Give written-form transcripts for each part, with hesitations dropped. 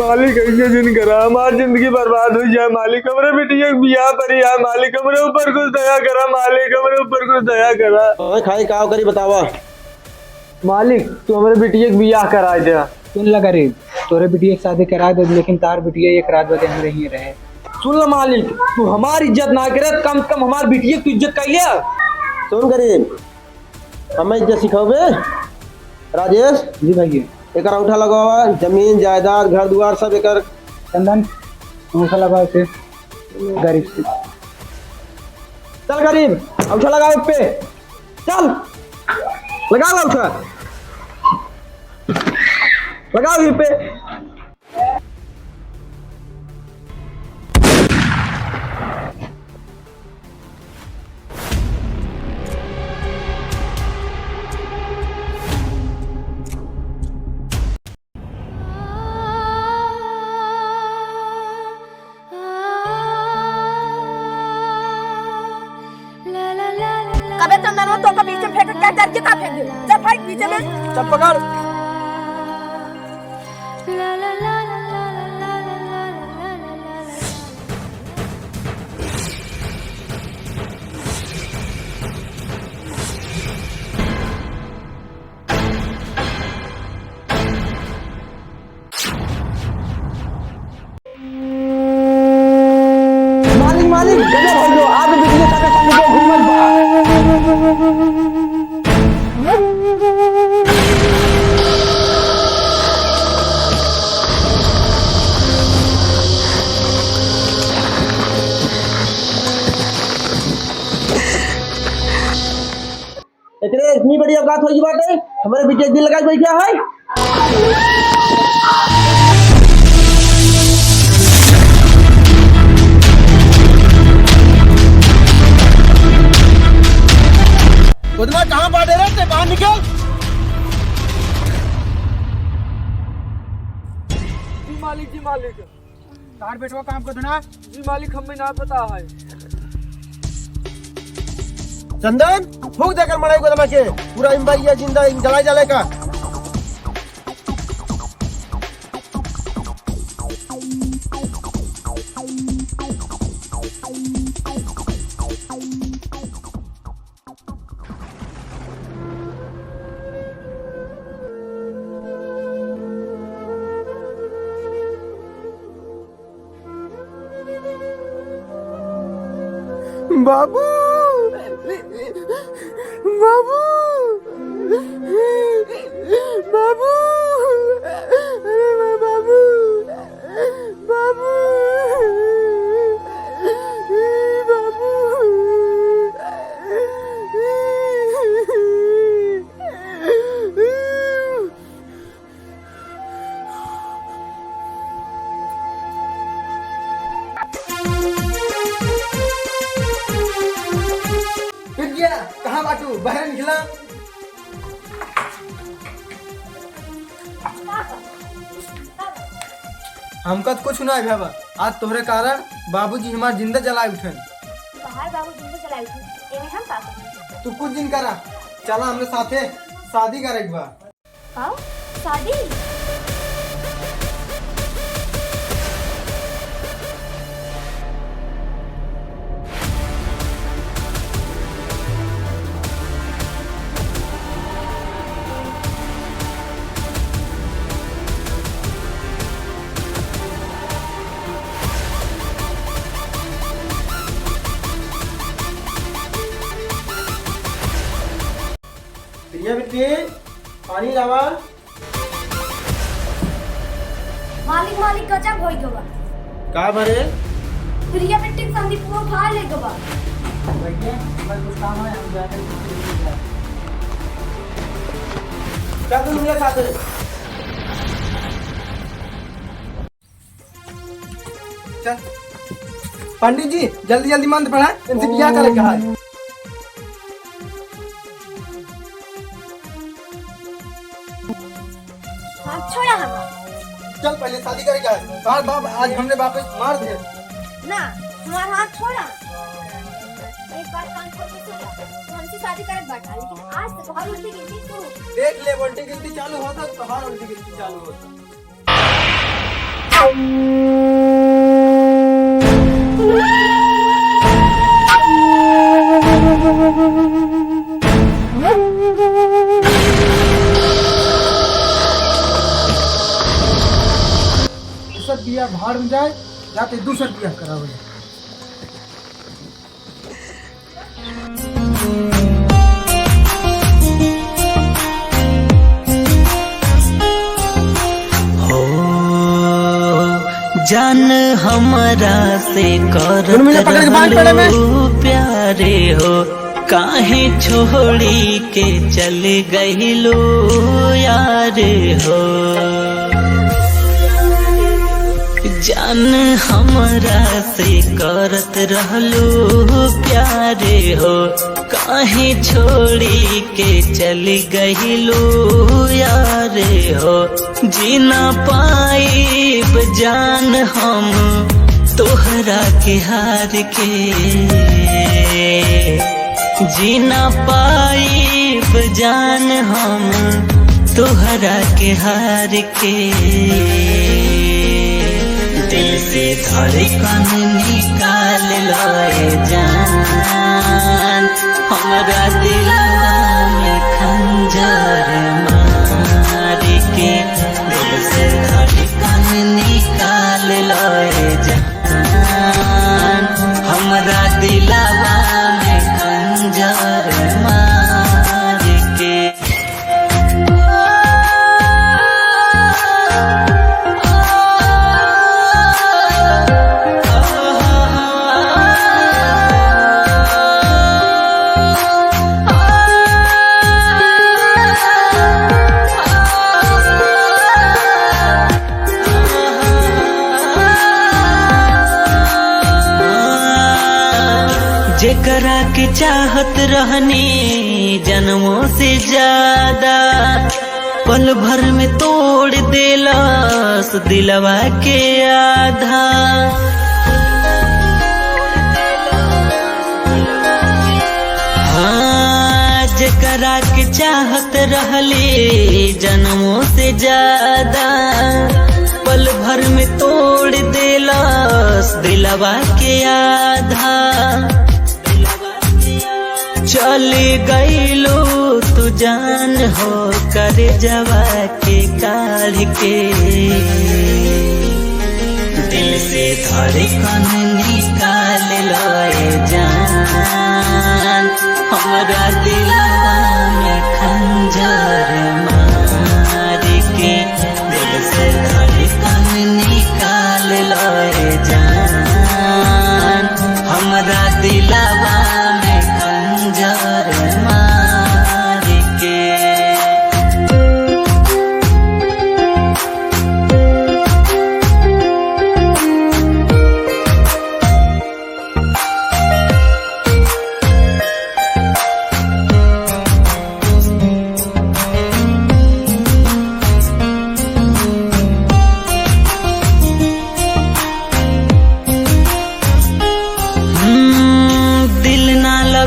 मालिक ऐसे दिन करा, हमारी जिंदगी बर्बाद हो जाए मालिक। हमारे बिटिया बियाह पर है मालिक, हमारे ऊपर कुछ दया करा मालिक, हमारे ऊपर कुछ दया करा। खाई का करी बतावा मालिक तू हमारे बिटिया बियाह करा दे। सुन लगा रे, तोरे बिटिया शादी करा दे, लेकिन तार बिटिया एक रात बदे हमरे ही रहे। सुन लो मालिक, तू हमारी इज्जत ना करे, कम से कम हमारी बिटिया की इज्जत कर लिया। सुन गरीब, हमें इज्जत सिखाओगे। राजेश जी भैया। एक अंगूठा लगावा, जमीन जायदाद घर द्वार सब एक चंदन अंगूठा लगाओ से गरीब से। चल गरीब अंगूठा लगाओ पे, चल लगाओ अंगूठा, लगाओ पे। कबे चंदन हो तो का पीछे फेंक क्या डर के का फेंक दे। चल भाई पीछे में चल पकड़। मालिक मालिक गजब हो गयो, आज बिजली का संग को घूमल बा। इतनी बढ़िया बात होगी बाटे, हमारे बीच एक दिन लगा बैठा है। उतना कहाँ बांटे रहते, बाहर निकल। जी मालिक, जी मालिक। तार बेटवा काम को धना। जी मालिक हमें ना पता है। चंदन फूक देकर मड़ाई को दमा के पूरा इम्बारिया जिंदा जलाए जलाए का। बाबू बाबू बाबू, अरे बाबू बाबू कहाँ बाटू बाहर निकला। हमका तो कुछ ना है बाबा, आज तोहरे कारण बाबूजी हमार जिंदा जलाए उठन। बाहर बाबू जिंदा चलाई थी एने हम का तू कुछ दिन करा, चला हमरे साथे शादी करे बा। आओ शादी। प्रिया बेटी पानी लावा। मालिक मालिक गजब होई गवा। का भरे प्रिया बेटी संदीप को उठा ले गवा। भैया हमारे कुछ काम है, हम जाकर क्या तुम मेरे साथ चल पंडित जी जल्दी जल्दी मंत्र पढ़ा, इनसे क्या करे कहा है। हाथ छोड़ा हमारा। चल पहले शादी करे क्या है, बाप बाप आज हमने वापस मार दिया ना हमारा हाथ छोड़ा। एक बार कान खोल के सुन ले, तो हमसे शादी करे बैठा, लेकिन आज से बहुत उल्टी गिनती शुरू। देख ले, उल्टी गिनती चालू होता तो बाहर उल्टी गिनती चालू होता। दूसर बिया भाड़ में जाए जाते दूसर बिया करावे। जान हमरा से करत रहलू प्यारे हो, काहे छोड़ी के चल गइलो यारे हो। जान हमरा से करत रहलू प्यारे हो, काहे छोड़ी के चल गइलो यारे हो। जीना पाइब जान हम तोहरा के हार के, जीना पाइब जान हम तोहरा के हार के। दिल से धड़कन निकाल लोए जान, हमरा दिलवा में खंजर मार के। दिल से धड़कन निकाल लोए जान, हमरा दिलवा में खंजर मार के। जेकरा के चाहत रहनी जन्मों से ज्यादा, पल भर में तोड़ देलस दिलवा के आधा। हाँ, जेकरा के चाहत रहली जन्मों से ज्यादा, पल भर में तोड़ देलस दिलवा के आधा। चली गईलो तू जान हो कर जवा के काढ़ के। दिल से धड़कन निकाल लोए जान, हमरा दिलवा में खंजर मार के। दिल से धड़कन निकाल लोए जान, हमरा दिलवा में खंजर मार के।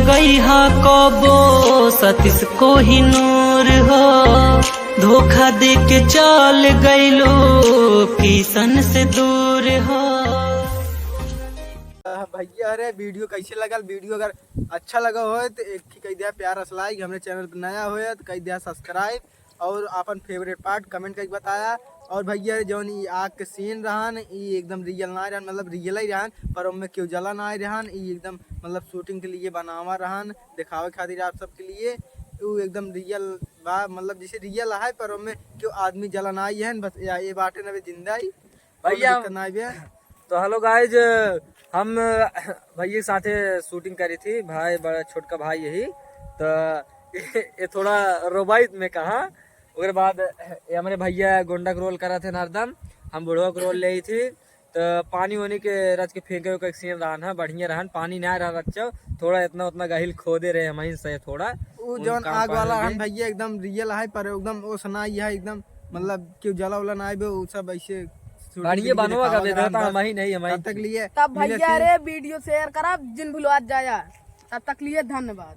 गई हा कबो सतीश को ही नूर हो, धोखा दे के चल गईलो किसन से दूर हो। भैया अरे वीडियो कैसे लगा? वीडियो अगर अच्छा लगा हो तो एक कह दिया प्यार लाइक, हमने चैनल पर नया हो तो कह दिया सब्सक्राइब और अपन फेवरेट पार्ट कमेंट करके बताया। और भैया जौन ई आग के सीन रहन ई एकदम रियल ना रहन, मतलब रियल ही रहन पर उनमें क्यों जला ना रहन। ई एकदम मतलब शूटिंग के लिए बनावा रहन, दिखावे खातिर आप सबके लिए। वो एकदम रियल बा, मतलब जैसे रियल है पर उनमें क्यों आदमी जला ना है बस ये बाटे ना जिंदा ही भैया ना भी। तो हेलो गाइज, हम भैया के साथे शूटिंग करी थी, भाई बड़ा छोटका भाई यही तो ये थोड़ा रोबाइत में कहा। उसके बाद ये हमारे भैया गोंडा का रोल करा थे नारदम, हम बुढ़वा का रोल ले थी। तो पानी वानी के रच के फेंके हुए सीन रहन है, बढ़िया रहन, पानी नहीं रहा अच्छा थोड़ा इतना उतना गहिल खोदे रहे हम से थोड़ा। वो जौन आग वाला हम भैया एकदम रियल है पर एकदम वो सुना है एकदम मतलब क्यों जला उला ना वो सब ऐसे बढ़िया बनवा कर देता था हम ही नहीं हमारी तक लिए। तब भैया रे वीडियो शेयर करा जिन भुलवा जाया, तब तक लिए धन्यवाद।